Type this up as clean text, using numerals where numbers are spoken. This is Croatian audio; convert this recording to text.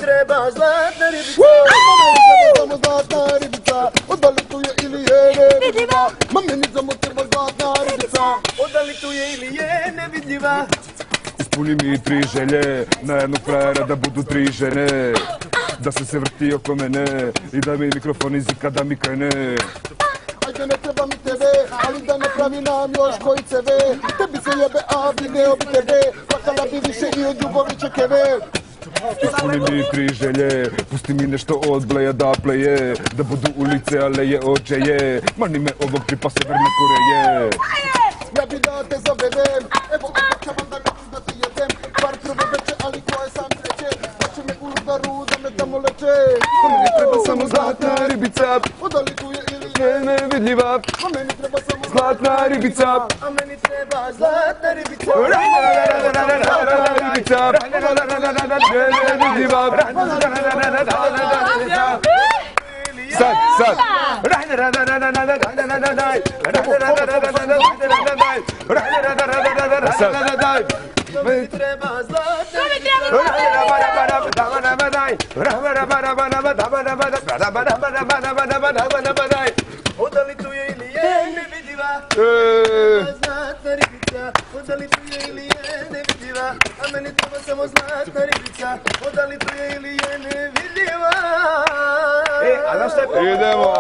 treba zlatna ribica. Meni treba samo zlatna ribica. Odalituje ili je nevidljiva. Meni samo treba zlatna ribica. Odalituje ili je nevidljiva. Ispuni mi 3 želje, na jednog frajera da budu 3 žene. Da se vrti oko mene i da mi mikrofon izika da mi krene. Ajde, ne treba mi TV, ali da napravi nam još koji CV. Tebi se jebe, a video bi tebe. Plakala bi više i od Ljubovića keve. Ispuni mi 3 želje, pusti mi nešto od Bleja da pleje. Da budu ulice, aleje, očeje. Mani me ovog tipa Severne Koreje. Ja bi da te zavedem, evo obećavam da neću da ti jedem. Par prve veće, ali koje sam treće. Da će me u ludaru da me tamo leče. Meni treba samo zlatna ribica. Odalituje ili Je nevidljiva. a meni treba samo Zlatna ribica. a meni treba zlatna ribica. Zlatna ribica. Je nevidljiva. Sad. Meni treba zlatna odalituje ili je nevidljiva. Zlatna ribica, odalituje ili je nevidljiva. A meni treba samo zlatna ribica, odalituje ili je nevidljiva. Idemo.